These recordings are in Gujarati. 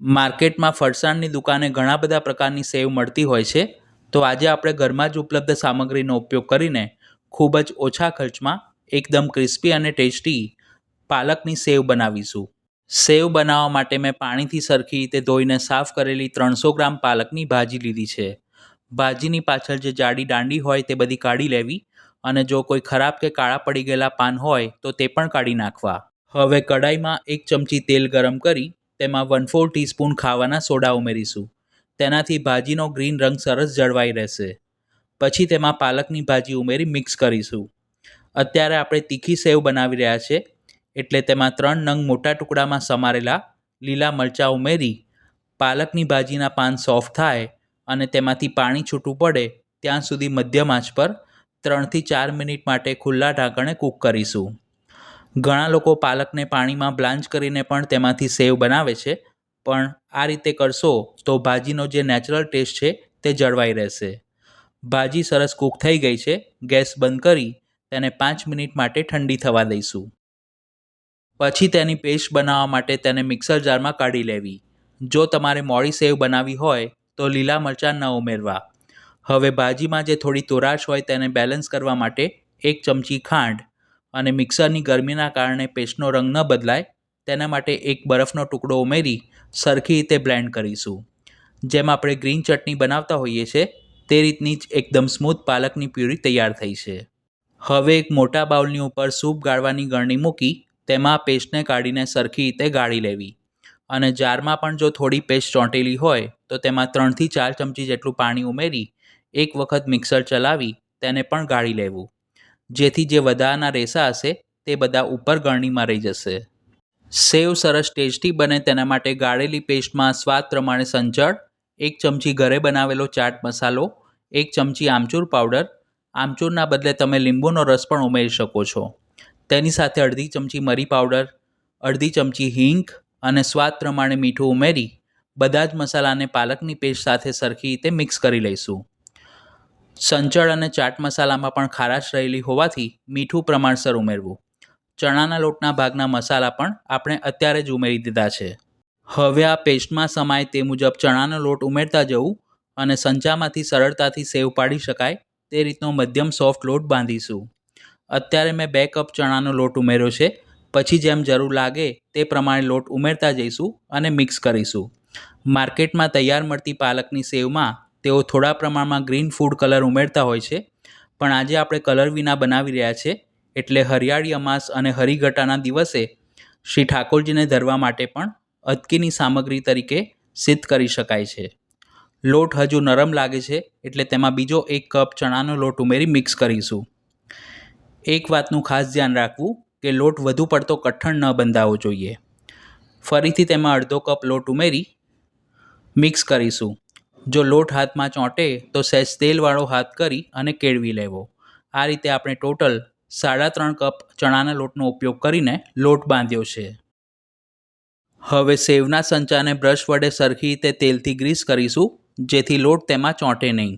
માર્કેટમાં ફરસાણની દુકાને ઘણા બધા પ્રકારની સેવ મળતી હોય છે. તો આજે આપણે ઘરમાં જ ઉપલબ્ધ સામગ્રીનો ઉપયોગ કરીને ખૂબ જ ઓછા ખર્ચમાં એકદમ ક્રિસ્પી અને ટેસ્ટી પાલકની સેવ બનાવીશું. સેવ બનાવવા માટે મેં પાણીથી સરખી રીતે ધોઈને સાફ કરેલી 300 ગ્રામ પાલકની ભાજી લીધી છે. ભાજીની પાછળ જે જાડી દાંડી હોય તે બધી કાઢી લેવી અને જો કોઈ ખરાબ કે કાળા પડી ગયેલા પાન હોય તો તે પણ કાઢી નાખવા. હવે કડાઈમાં 1 ચમચી તેલ ગરમ કરી તેમાં 1/4 ટીસ્પૂન ખાવાના સોડા ઉમેરીશું. તેનાથી ભાજીનો ગ્રીન રંગ સરસ જળવાઈ રહેશે. પછી તેમાં પાલકની ભાજી ઉમેરી મિક્સ કરીશું. અત્યારે આપણે તીખી સેવ બનાવી રહ્યા છે એટલે તેમાં 3 નંગ મોટા ટુકડામાં સમારેલા લીલા મરચાં ઉમેરી પાલકની ભાજીના પાન સોફ્ટ થાય અને તેમાંથી પાણી છૂટું પડે ત્યાં સુધી મધ્યમ આંચ પર 3 થી 4 મિનિટ માટે ખુલ્લા ઢાંકણે કૂક કરીશું. ઘણા લોકો પાલકને પાણીમાં બ્લાન્ચ કરીને પણ તેમાંથી સેવ બનાવે છે, પણ આ રીતે કરશો તો ભાજીનો જે નેચરલ ટેસ્ટ છે તે જળવાઈ રહેશે. ભાજી સરસ કૂક થઈ ગઈ છે. ગેસ બંધ કરી તેને 5 મિનિટ માટે ઠંડી થવા દઈશું. પછી તેની પેસ્ટ બનાવવા માટે તેને મિક્સર જારમાં કાઢી લેવી. જો તમારે મોળી સેવ બનાવવી હોય તો લીલા મરચાં ન ઉમેરવા. હવે ભાજીમાં જે થોડી તોરાશ હોય તેને બેલેન્સ કરવા માટે 1 ચમચી ખાંડ અને મિક્સરની ગરમીના કારણે પેસ્ટનો રંગ ન બદલાય તેના માટે એક બરફનો ટુકડો ઉમેરી સરખી રીતે બ્લેન્ડ કરીશું. જેમ આપણે ગ્રીન ચટણી બનાવતા હોઈએ છીએ તે રીતની જ એકદમ સ્મૂથ પાલકની પ્યુરી તૈયાર થઈ છે. હવે એક મોટા બાઉલની ઉપર સૂપ ગાળવાની ગળણી મૂકી તેમાં પેસ્ટને કાઢીને સરખી રીતે ગાળી લેવી અને જારમાં પણ જો થોડી પેસ્ટ ચોંટેલી હોય તો તેમાં 3 થી 4 ચમચી જેટલું પાણી ઉમેરી એક વખત મિક્સર ચલાવી તેને પણ ગાળી લેવું, જેથી જે વધારાના રેસા હશે તે બધા ઉપર ગળણીમાં રહી જશે. સેવ સરસ ટેસ્ટી બને તેના માટે ગાળેલી પેસ્ટમાં સ્વાદ પ્રમાણે સંચળ, 1 ચમચી ઘરે બનાવેલો ચાટ મસાલો, 1 ચમચી આમચૂર પાવડર, આમચૂરના બદલે તમે લીંબુનો રસ પણ ઉમેરી શકો છો. તેની સાથે અડધી ચમચી મરી પાવડર, અડધી ચમચી હિંગ અને સ્વાદ પ્રમાણે મીઠું ઉમેરી બધા જ મસાલાને પાલકની પેસ્ટ સાથે સરખી રીતે મિક્સ કરી લઈશું. સંચળ અને ચાટ મસાલામાં પણ ખારાશ રહેલી હોવાથી મીઠું પ્રમાણસર ઉમેરવું. ચણાના લોટના ભાગના મસાલા પણ આપણે અત્યારે જ ઉમેરી દીધા છે. હવે આ પેસ્ટમાં સમાય તે મુજબ ચણાનો લોટ ઉમેરતા જવું અને સંચામાંથી સરળતાથી સેવ પાડી શકાય તે રીતનો મધ્યમ સોફ્ટ લોટ બાંધીશું. અત્યારે મેં 2 કપ ચણાનો લોટ ઉમેર્યો છે. પછી જેમ જરૂર લાગે તે પ્રમાણે લોટ ઉમેરતા જઈશું અને મિક્સ કરીશું. માર્કેટમાં તૈયાર મળતી પાલકની સેવમાં તેઓ થોડા પ્રમાણમાં ગ્રીન ફૂડ કલર ઉમેરતા હોય છે, પણ આજે આપણે કલર વિના બનાવી રહ્યા છે એટલે હરિયાળી અમાસ અને હરિઘટાના દિવસે શ્રી ઠાકોરજીને ધરવા માટે પણ અદકીની સામગ્રી તરીકે સિદ્ધ કરી શકાય છે. લોટ હજુ નરમ લાગે છે એટલે તેમાં બીજો 1 કપ ચણાનો લોટ ઉમેરી મિક્સ કરીશું. એક વાતનું ખાસ ધ્યાન રાખવું કે લોટ વધુ પડતો કઠણ ન બંધાવવો જોઈએ. ફરીથી તેમાં અડધો કપ લોટ ઉમેરી મિક્સ કરીશું. જો લોટ હાથમાં ચોંટે તો સહેજ તેલવાળો હાથ કરી અને કેળવી લેવો. આ રીતે આપણે ટોટલ 3.5 કપ ચણાના લોટનો ઉપયોગ કરીને લોટ બાંધ્યો છે. હવે સેવના સંચાને બ્રશ વડે સરખી રીતે તેલથી ગ્રીસ કરીશું, જેથી લોટ તેમાં ચોંટે નહીં.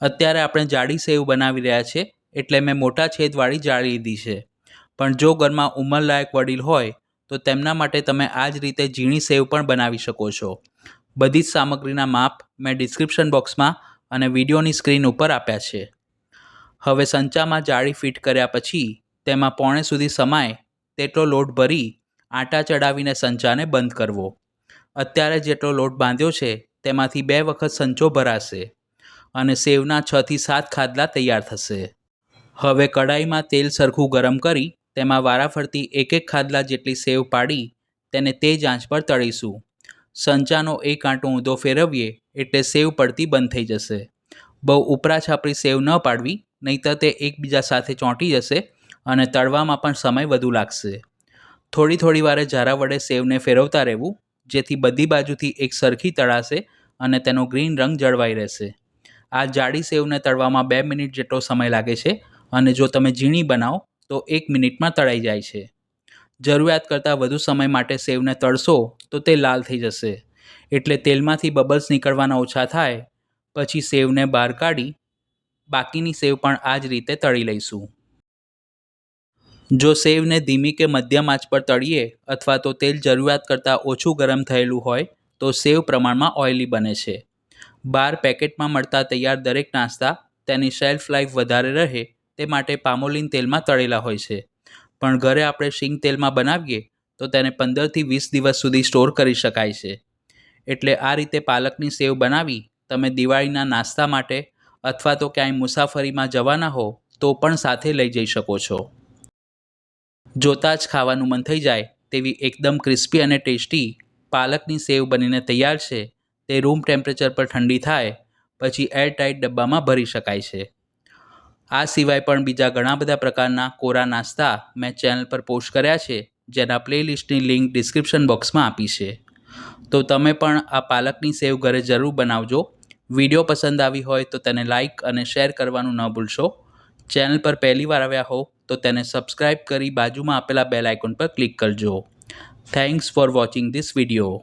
અત્યારે આપણે જાડી સેવ બનાવી રહ્યા છે એટલે મેં મોટા છેદવાળી જાળી લીધી છે, પણ જો ઘરમાં ઉંમરલાયક વડીલ હોય તો તેમના માટે તમે આ જ રીતે ઝીણી સેવ પણ બનાવી શકો છો. બધી જ સામગ્રીના માપ મેં ડિસ્ક્રિપ્શન બોક્સમાં અને વિડીયોની સ્ક્રીન ઉપર આપ્યા છે. હવે સંચામાં જાળી ફિટ કર્યા પછી તેમાં પોણે સુધી સમાય તેટલો લોટ ભરી આટા ચડાવીને સંચાને બંધ કરવો. અત્યારે જેટલો લોટ બાંધ્યો છે તેમાંથી 2 વખત સંચો ભરાશે અને સેવના 6 થી 7 ખાડલા તૈયાર થશે. હવે કડાઈમાં તેલ સરખું ગરમ કરી તેમાં વારાફરતી 1 ખાડલા જેટલી સેવ પાડી તેને તેજ આંચ પર તળીશું. સંચાનો એક આંટો ઊંધો ફેરવીએ એટલે સેવ પડતી બંધ થઈ જશે. બહુ ઉપરા છાપરી સેવ ન પાડવી, નહીંતર તે એકબીજા સાથે ચોંટી જશે અને તળવામાં પણ સમય વધુ લાગશે. થોડી વારે ઝારા વડે સેવને ફેરવતા રહેવું, જેથી બધી બાજુથી એક સરખી તળાશે અને તેનો ગ્રીન રંગ જળવાઈ રહેશે. આ જાડી સેવને તળવામાં 2 મિનિટ જેટલો સમય લાગે છે અને જો તમે ઝીણી બનાવો તો 1 મિનિટમાં તળાઈ જાય છે. જરૂરિયાત કરતાં વધુ સમય માટે સેવને તળશો તો તે લાલ થઈ જશે, એટલે તેલમાંથી બબલ્સ નીકળવાના ઓછા થાય પછી સેવને બહાર કાઢી બાકીની સેવ પણ આ જ રીતે તળી લઈશું. જો સેવને ધીમી કે મધ્યમ આંચ પર તળીએ અથવા તો તેલ જરૂરિયાત કરતાં ઓછું ગરમ થયેલું હોય તો સેવ પ્રમાણમાં ઓઇલી બને છે. બહાર પેકેટમાં મળતા તૈયાર દરેક નાસ્તા તેની શેલ્ફ લાઈફ વધારે રહે તે માટે પામોલીન તેલમાં તળેલા હોય છે, પણ ઘરે આપણે શીંગ તેલમાં બનાવીએ તો તેને 15થી 20 દિવસ સુધી સ્ટોર કરી શકાય છે. એટલે આ રીતે પાલકની સેવ બનાવી તમે દિવાળીના નાસ્તા માટે અથવા તો ક્યાંય મુસાફરીમાં જવાના હો તો પણ સાથે લઈ જઈ શકો છો. જોતાં જ ખાવાનું મન થઈ જાય તેવી એકદમ ક્રિસ્પી અને ટેસ્ટી પાલકની સેવ બનીને તૈયાર છે. તે રૂમ ટેમ્પરેચર પર ઠંડી થાય પછી એરટાઇટ ડબ્બામાં ભરી શકાય છે. આ સિવાય પણ બીજા ઘણા બધા પ્રકારના કોરા નાસ્તા મેં ચેનલ પર પોસ્ટ કર્યા છે, જેના પ્લેલિસ્ટની લિંક ડિસ્ક્રિપ્શન બોક્સમાં આપી છે. તો તમે પણ આ પાલકની સેવ ઘરે જરૂર બનાવજો. વિડીયો પસંદ આવી હોય તો તેને લાઇક અને શેર કરવાનું ન ભૂલશો. ચેનલ પર પહેલીવાર આવ્યા હો તો તેને સબસ્ક્રાઇબ કરી બાજુમાં આપેલા બેલ આઇકોન પર ક્લિક કરજો. Thanks for watching this video.